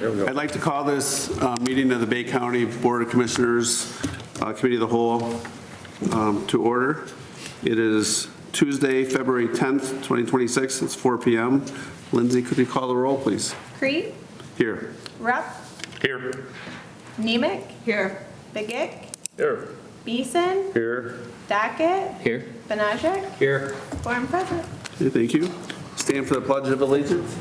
There we go. I'd like to call this meeting of the Bay County Board of Commissioners Committee of the Whole to order. It is Tuesday, February 10th, 2026. It's 4 p.m. Lindsay, could you call the roll, please? Creed? Here. Rupp? Here. Nemec? Here. Begic? Here. Beeson? Here. Dockett? Here. Benajak? Here. Form present. Okay, thank you. Stand for the Pledge of Allegiance.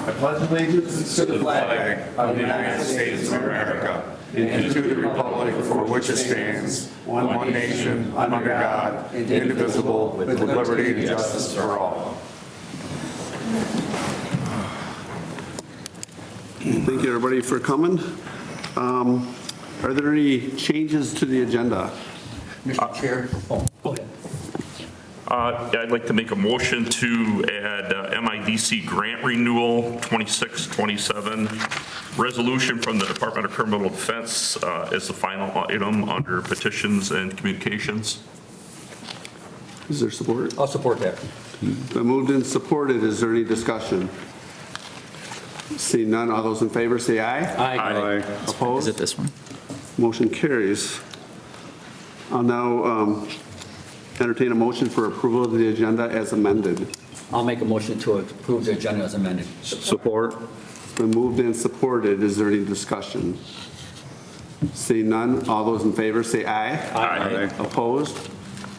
I pledge allegiance to the flag of the United States of America and to the republic for which it stands, one nation, under God, indivisible, with liberty and justice for all. Thank you, everybody, for coming. Are there any changes to the agenda? Mr. Chair. Go ahead. I'd like to make a motion to add MIDC grant renewal 2627, resolution from the Department of Criminal Defense as the final item under petitions and communications. Is there support? I'll support that. Been moved and supported. Is there any discussion? Seeing none, all those in favor say aye. Aye. Opposed? Is it this one? Motion carries. I'll now entertain a motion for approval of the agenda as amended. I'll make a motion to approve the agenda as amended. Support. Been moved and supported. Is there any discussion? Seeing none, all those in favor say aye. Aye. Opposed?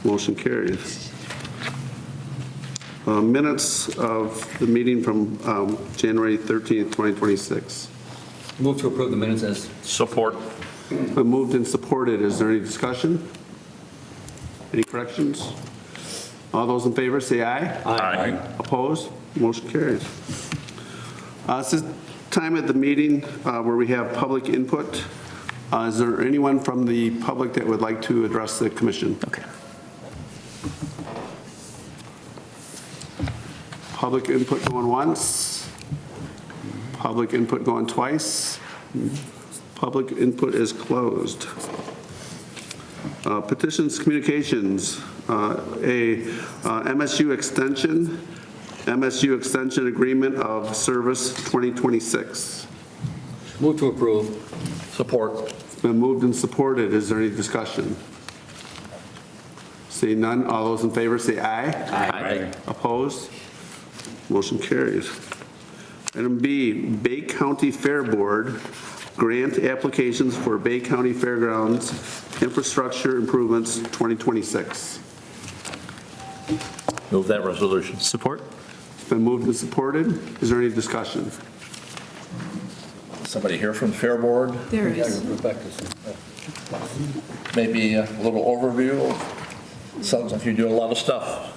Motion carries. Minutes of the meeting from January 13th, 2026. Move to approve the minutes as, Support. Been moved and supported. Is there any discussion? Any corrections? All those in favor say aye. Aye. Opposed? Motion carries. This is time at the meeting where we have public input. Is there anyone from the public that would like to address the commission? Okay. Public input going once. Public input going twice. Public input is closed. Petitions, communications, MSU extension agreement of service 2026. move to approve. Support. It's been moved and supported. Is there any discussion? Seeing none, all those in favor say aye. Aye. Opposed? Motion carries. Item B, Bay County Fair Board grant applications for Bay County Fairgrounds infrastructure improvements 2026. Move that resolution. Support? It's been moved and supported. Is there any discussion? Somebody here from the Fair Board, There Yeah, is. Rebecca's. maybe a little overview. Sounds like you do a lot of stuff.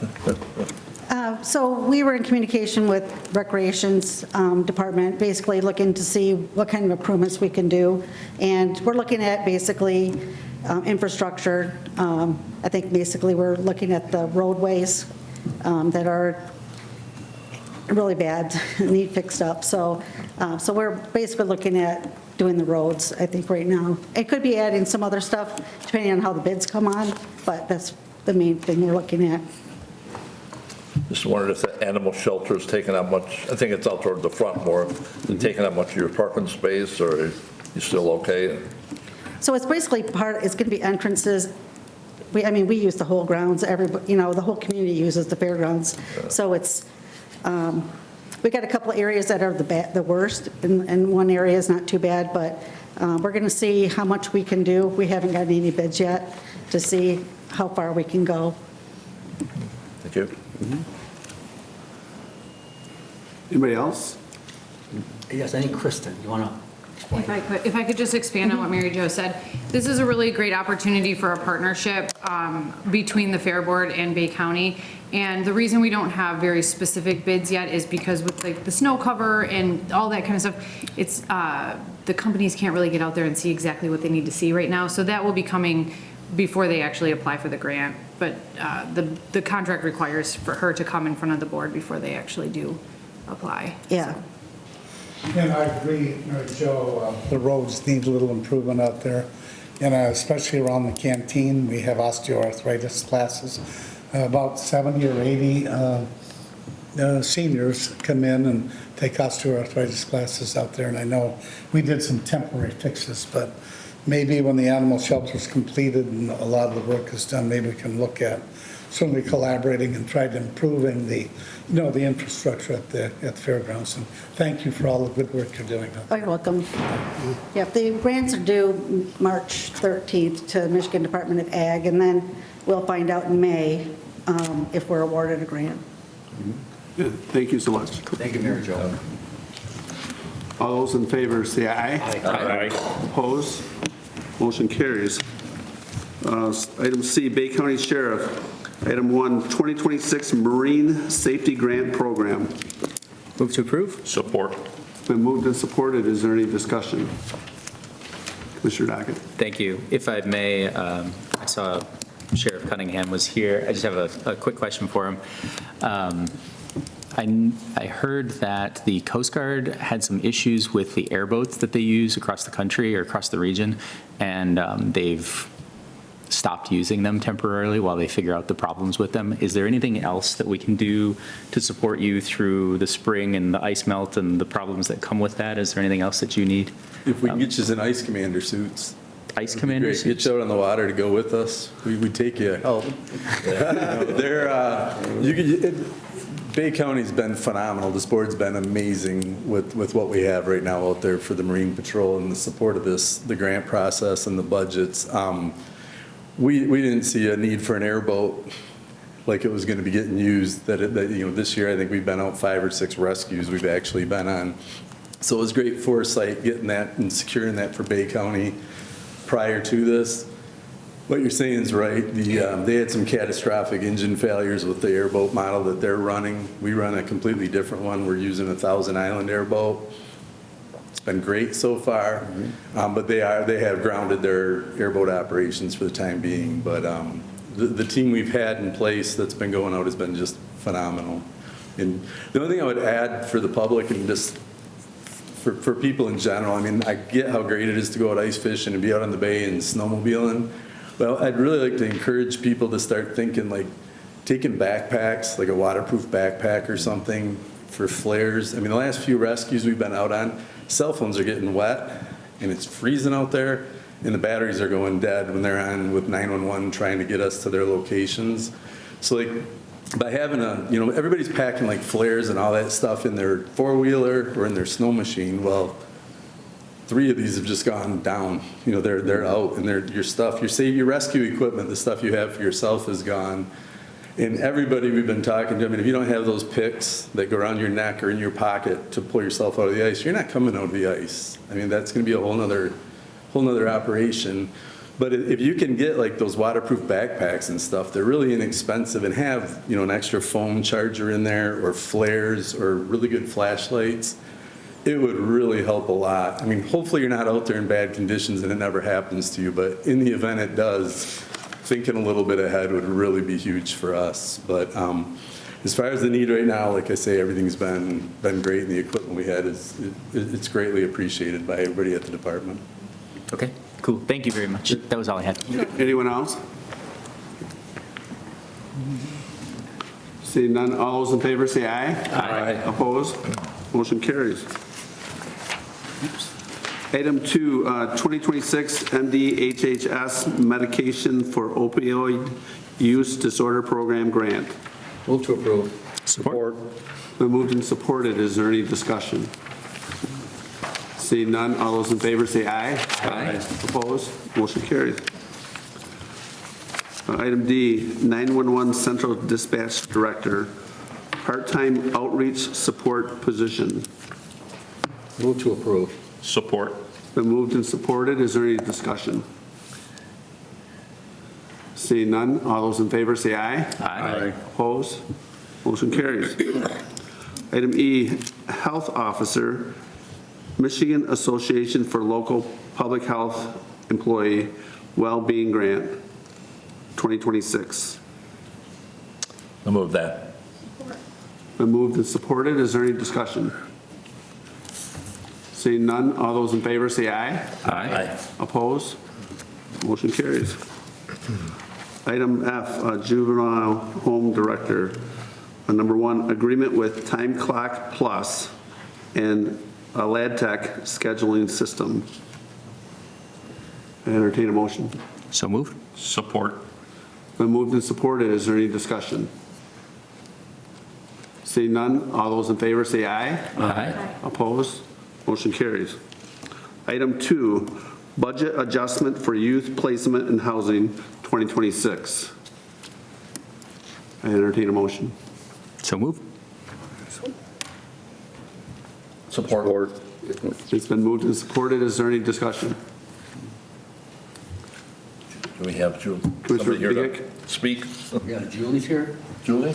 So we were in communication with Recreations Department, basically looking to see what kind of improvements we can do. And we're looking at basically infrastructure. I think basically we're looking at the roadways that are really bad, need fixed up. So we're basically looking at doing the roads, I think, right now. It could be adding some other stuff depending on how the bids come on, but that's the main thing we're looking at. Just wondered if the animal shelter is taking up much, I think it's out toward the front more, than taking up much of your parking space, or you still okay? So it's basically it's going to be entrances. We use the whole grounds, everybody, the whole community uses the fairgrounds. So it's, we got a couple of areas that are the worst, and one area is not too bad, but we're going to see how much we can do. We haven't gotten any bids yet to see how far we can go. Thank you. Anybody else? Yes, I think Kristen, you want to? If I could just expand on what Mary Jo said, this is a really great opportunity for a partnership between the Fair Board and Bay County. And the reason we don't have very specific bids yet is because with like the snow cover and all that kind of stuff, it's the companies can't really get out there and see exactly what they need to see right now. So that will be coming before they actually apply for the grant. But the contract requires for her to come in front of the board before they actually do apply. Yeah. And I agree, Joe, the roads need a little improvement out there. And especially around the canteen, we have osteoarthritis classes. About 70 or 80 seniors come in and take osteoarthritis classes out there, and I know we did some temporary fixes, but maybe when the animal shelter's completed and a lot of the work is done, maybe we can look at certainly collaborating and try to improving the infrastructure at the fairgrounds. And thank you for all the good work you're doing. Oh, you're welcome. Yep, the grants are due March 13th to Michigan Department of Ag, and then we'll find out in May if we're awarded a grant. Good. Thank you so much. Thank you, Mary Jo. All those in favor say aye. Aye. Opposed? Motion carries. Item C, Bay County Sheriff. Item 1, 2026 Marine Safety Grant Program. Move to approve? Support. Been moved and supported. Is there any discussion? Commissioner Dockett. Thank you. If I may, I saw Sheriff Cunningham was here. I just have a quick question for him. I heard that the Coast Guard had some issues with the airboats that they use across the country or across the region, and they've stopped using them temporarily while they figure out the problems with them. Is there anything else that we can do to support you through the spring and the ice melt and the problems that come with that? Is there anything else that you need? If we can get you in ice commander suits. Ice commander Great. Get suits? you out on the water to go with us. We take you help. Bay County's been phenomenal. This board's been amazing with what we have right now out there for the Marine Patrol and the support of this, the grant process and the budgets. We didn't see a need for an airboat like it was going to be getting used. This year I think we've been out 5 or 6 rescues we've actually been on. So it was great foresight getting that and securing that for Bay County prior to this. What you're saying is right. They had some catastrophic engine failures with the airboat model that they're running. We run a completely different one. We're using a 1,000 Island airboat. It's been great so far, but they have grounded their airboat operations for the time being. But the team we've had in place that's been going out has been just phenomenal. And the only thing I would add for the public and just for people in general, I mean, I get how great it is to go out ice fishing and be out on the bay and snowmobiling. Well, I'd really like to encourage people to start thinking like taking backpacks, like a waterproof backpack or something for flares. I mean, the last few rescues we've been out on, cell phones are getting wet and it's freezing out there and the batteries are going dead when they're on with 911 trying to get us to their locations. So like by having everybody's packing like flares and all that stuff in their four-wheeler or in their snow machine. Well, 3 of these have just gone down. They're out, and your stuff, your rescue equipment, the stuff you have for yourself is gone. And everybody we've been talking to, I mean, if you don't have those picks that go around your neck or in your pocket to pull yourself out of the ice, you're not coming out of the ice. I mean, that's going to be a whole nother operation. But if you can get like those waterproof backpacks and stuff, they're really inexpensive and have, an extra phone charger in there or flares or really good flashlights. It would really help a lot. I mean, hopefully you're not out there in bad conditions and it never happens to you, but in the event it does, thinking a little bit ahead would really be huge for us. But as far as the need right now, like I say, everything's been great, and the equipment we had it's greatly appreciated by everybody at the department. Okay, cool. Thank you very much. That was all I had. Anyone else? Seeing none, all those in favor say aye. Aye. Opposed? Motion carries. Item 2, 2026 MDHHS Medication for Opioid Use Disorder Program Grant. Move to approve. Support. Been moved and supported. Is there any discussion? Seeing none, all those in favor say aye. Aye. Opposed? Motion carries. Item D, 911 Central Dispatch Director, part-time outreach support position. Move to approve. Support. Been moved and supported. Is there any discussion? Seeing none, all those in favor say aye. Aye. Opposed? Motion carries. Item E, Health Officer, Michigan Association for Local Public Health Employee Wellbeing Grant, 2026. I'll move that. Been moved and supported. Is there any discussion? Seeing none, all those in favor say aye. Aye. Opposed? Motion carries. Item F, Juvenile Home Director, Number 1, agreement with Time Clock Plus and Aladtec scheduling system. I entertain a motion. So moved. Support. Been moved and supported. Is there any discussion? Seeing none, all those in favor say aye. Aye. Opposed? Motion carries. Item 2, budget adjustment for youth placement and housing 2026. I entertain a motion. So moved. Support. It's been moved and supported. Is there any discussion? Do we have Commissioner somebody here to Begic? speak? Yeah, Julie's here. Julie?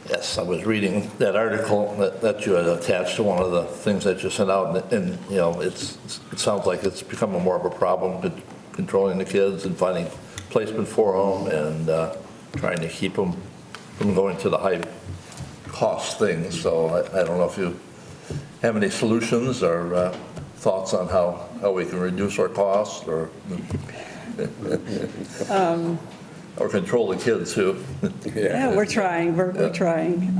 Yes, I was reading that article that you had attached to one of the things that you sent out, and, you know, it sounds like it's becoming more of a problem, controlling the kids and finding placement for them and trying to keep them from going to the high-cost things. So I don't know if you have any solutions or thoughts on how we can reduce our costs or control the kids too. Yeah, we're trying, we're trying.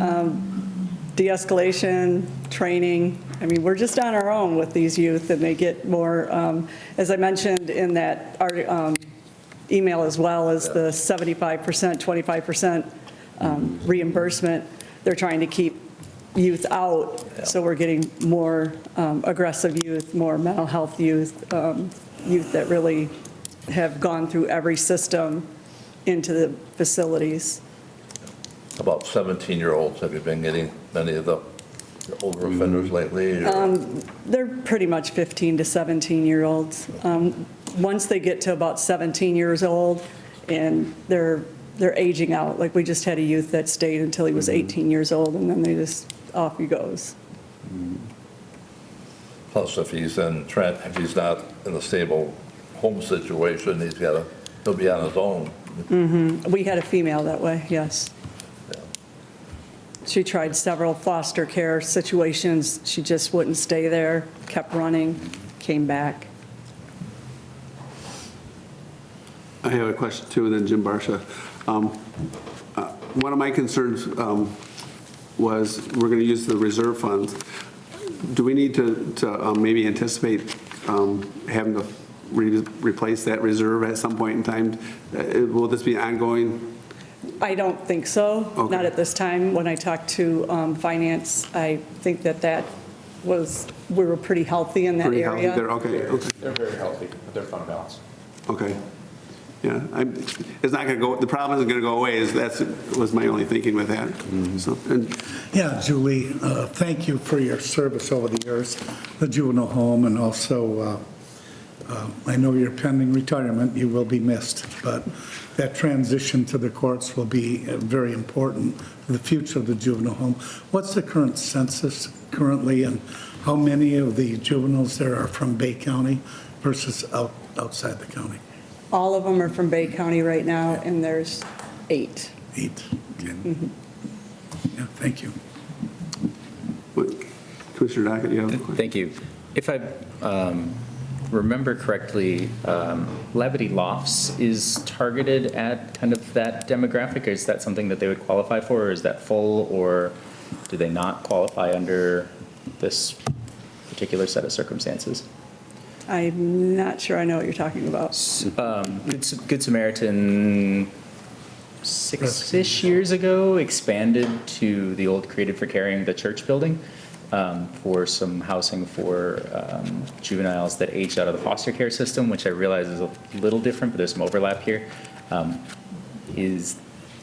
De-escalation, training, I mean, we're just on our own with these youth, and they get more, as I mentioned in that email as well, as the 75%, 25% reimbursement, they're trying to keep youth out, so we're getting more aggressive youth, more mental health youth, youth that really have gone through every system into the facilities. About 17-year-olds, have you been getting many of the older offenders lately? or- They're pretty much 15 to 17-year-olds. Once they get to about 17 years old and they're aging out, like we just had a youth that stayed until he was 18 years old, and then they just, off he goes. Plus, if he's not in a stable home situation, he'll be on his own. We had a female that way, yes. Yeah. She tried several foster care situations. She just wouldn't stay there, kept running, came back. I have a question too, and then Jim Barsha. One of my concerns was we're going to use the reserve funds. Do we need to maybe anticipate having to replace that reserve at some point in time? Will this be ongoing? I don't think so, Okay. not at this time. When I talked to finance, I think that we were pretty healthy in that Pretty healthy area. there? Okay. They're very healthy with their fund balance. Okay. Yeah, it's not going to go, the problem isn't going to go away, that was my only thinking with that. So, and Yeah, Julie, thank you for your service over the years, the juvenile home, and also, I know you're pending retirement, you will be missed, but that transition to the courts will be very important for the future of the juvenile home. What's the current census currently, and how many of the juveniles there are from Bay County versus outside the county? All of them are from Bay County right now, and there's 8. 8. Okay. Yeah, thank you. Commissioner Dockett, you have a question? Thank you. If I remember correctly, Levity Lofts is targeted at kind of that demographic. Is that something that they would qualify for, or is that full, or do they not qualify under this particular set of circumstances? I'm not sure I know what you're talking about. Good Samaritan, 6-ish years ago, expanded to the old Created for Caring, the church building, for some housing for juveniles that aged out of the foster care system, which I realize is a little different, but there's some overlap here. Do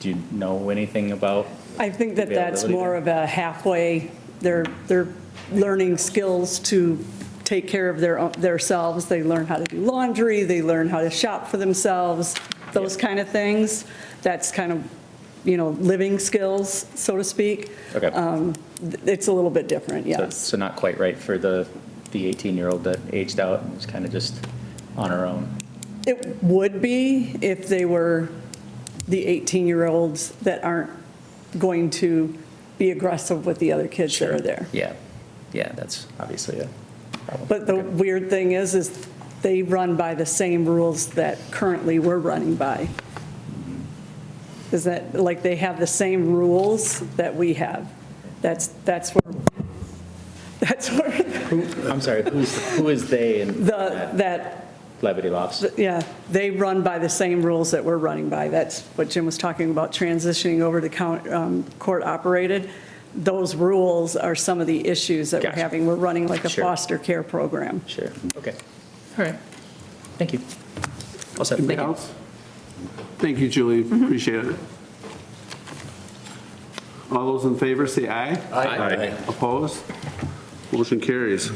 you know anything about? I think that that's availability more there? of a halfway, they're learning skills to take care of themselves. They learn how to do laundry, they learn how to shop for themselves, those kind of things. That's kind of, living skills, so to speak. Okay. It's a little bit different, yes. So not quite right for the 18-year-old that aged out and was kind of just on her own. It would be if they were the 18-year-olds that aren't going to be aggressive with the other kids that are there. Yeah, that's obviously a problem. But the weird thing is they run by the same rules that currently we're running by. Is that, like, they have the same rules that we have? That's where, I'm sorry, who is they in that, levity loss? yeah, they run by the same rules that we're running by. That's what Jim was talking about, transitioning over to court-operated. Those rules are some of the issues that we're Gotcha. having. We're running like a Sure. foster care program. Sure, okay. All right. Thank you. All set, Anybody thank you. else? Thank you, Julie. Appreciate it. All those in favor, say aye. Aye. Opposed? Motion carries.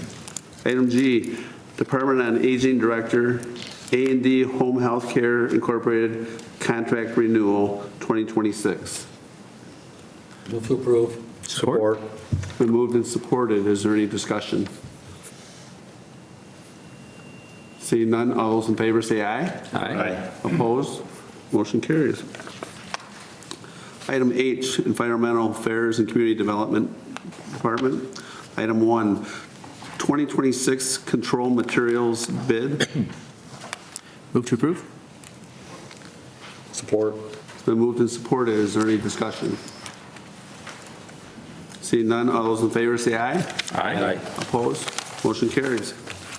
Item G, Department on Aging Director, A&D Home Health Care Incorporated Contract Renewal 2026. Move to approve. Support. Been moved and supported. Is there any discussion? Seeing none, all those in favor say aye. Aye. Opposed? Motion carries. Item H, Environmental Affairs and Community Development Department. Item 1, 2026 Control Materials Bid. Move to approve? Support. It's been moved and supported. Is there any discussion? Seeing none, all those in favor say aye. Aye. Opposed? Motion carries.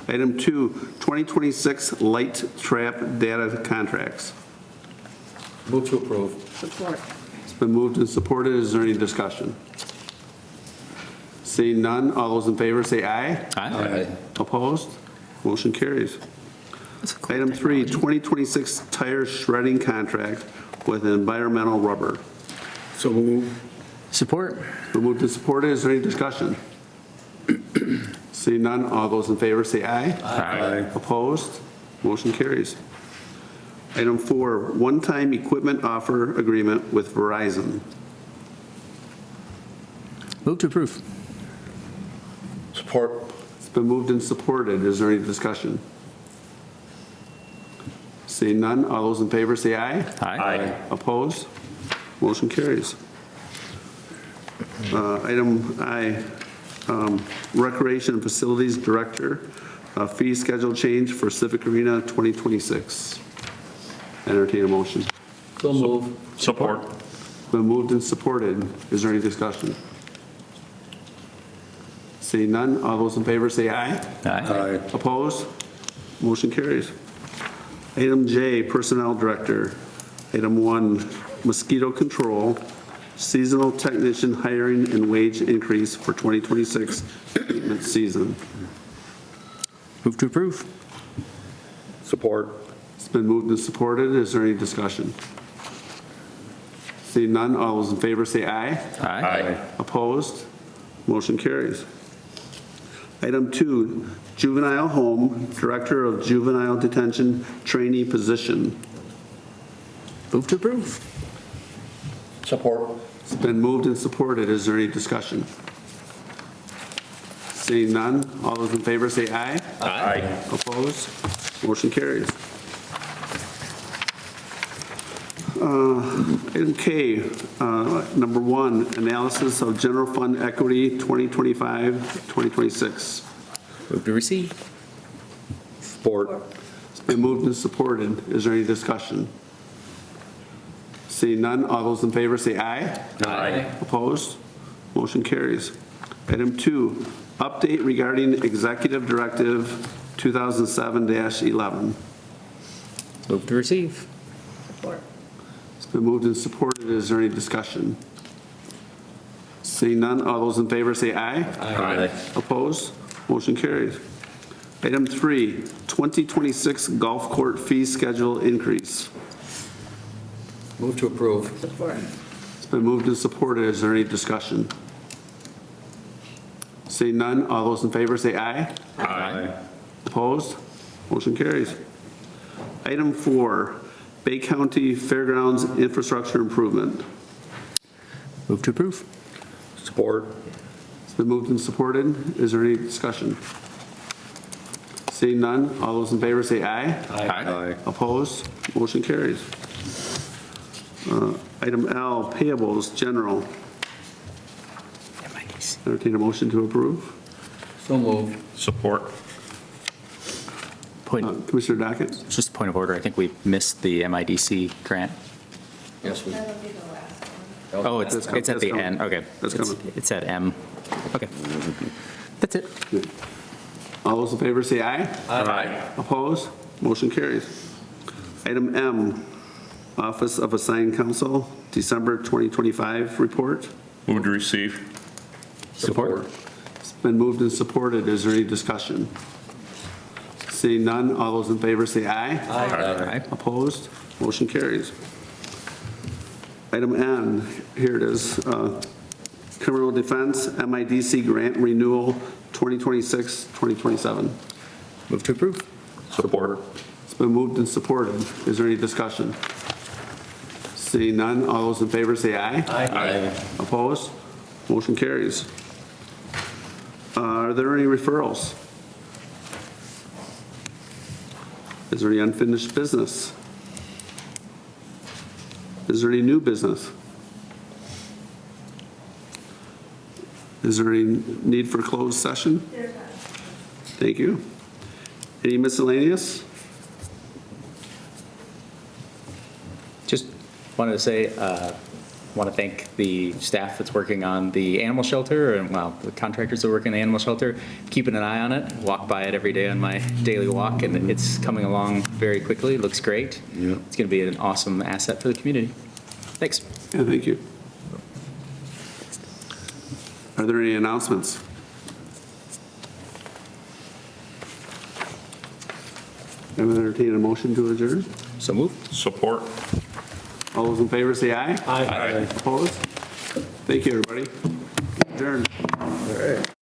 Item 2, 2026 Light Trap Data Contracts. Move to approve. Support. It's been moved and supported. Is there any discussion? Seeing none, all those in favor say aye. Aye. Opposed? Motion carries. Item 3, 2026 Tire Shredding Contract with Environmental Rubber. So move. Support? Been moved and supported. Is there any discussion? Seeing none, all those in favor say aye. Aye. Opposed? Motion carries. Item 4, one-time equipment offer agreement with Verizon. Move to approve? Support. It's been moved and supported. Is there any discussion? Seeing none, all those in favor say aye. Aye. Opposed? Motion carries. Item I, Recreation and Facilities Director, fee schedule change for Civic Arena 2026. Entertain a motion. So move. Support. Been moved and supported. Is there any discussion? Seeing none, all those in favor say aye. Aye. Opposed? Motion carries. Item J, Personnel Director. Item 1, Mosquito Control, seasonal technician hiring and wage increase for 2026 maintenance season. Move to approve? Support. It's been moved and supported. Is there any discussion? Seeing none, all those in favor say aye. Aye. Opposed? Motion carries. Item 2, Juvenile Home, Director of Juvenile Detention Trainee Position. Move to approve? Support. It's been moved and supported. Is there any discussion? Seeing none, all those in favor say aye. Aye. Opposed? Motion carries. Item K, number 1, analysis of general fund equity 2025-2026. Move to receive? Support. It's been moved and supported. Is there any discussion? Seeing none, all those in favor say aye. Aye. Opposed? Motion carries. Item 2, update regarding Executive Directive 2007-11. Move to receive? Support. It's been moved and supported. Is there any discussion? Seeing none, all those in favor say aye. Aye. Opposed? Motion carries. Item 3, 2026 golf court fee schedule increase. Move to approve. Support. It's been moved and supported. Is there any discussion? Seeing none, all those in favor say aye. Aye. Opposed? Motion carries. Item 4, Bay County Fairgrounds infrastructure improvement. Move to approve? Support. It's been moved and supported. Is there any discussion? Seeing none, all those in favor say aye. Aye. Opposed? Motion carries. Item L, Payables, General. MIDC. Entertain a motion to approve. So move. Support. Commissioner Dockett? Just a point of order, I think we missed the MIDC grant. Yes, we. Oh, it's at That's the coming. end, okay. That's coming. It's at M. Okay. That's it. All those in favor say aye. Aye. Opposed? Motion carries. Item M, Office of Assigned Counsel, December 2025 report. Move to receive. Support. It's been moved and supported. Is there any discussion? Seeing none, all those in favor say aye. Aye. Opposed? Motion carries. Item N, here it is, Criminal Defense MIDC Grant Renewal 2026-2027. Move to approve. Support. It's been moved and supported. Is there any discussion? Seeing none, all those in favor say aye. Aye. Opposed? Motion carries. Are there any referrals? Is there any unfinished business? Is there any new business? Is there any need for closed session? Thank you. Any miscellaneous? Just wanted to say, want to thank the staff that's working on the animal shelter, and well, the contractors that work in the animal shelter, keeping an eye on it. Walk by it every day on my daily walk, and it's coming along very quickly. It looks great. Yeah. It's going to be an awesome asset for the community. Thanks. Yeah, thank you. Are there any announcements? I would entertain a motion to adjourn. So moved. Support. All those in favor say aye. Aye. Opposed? Thank you, everybody. Adjourned. All right.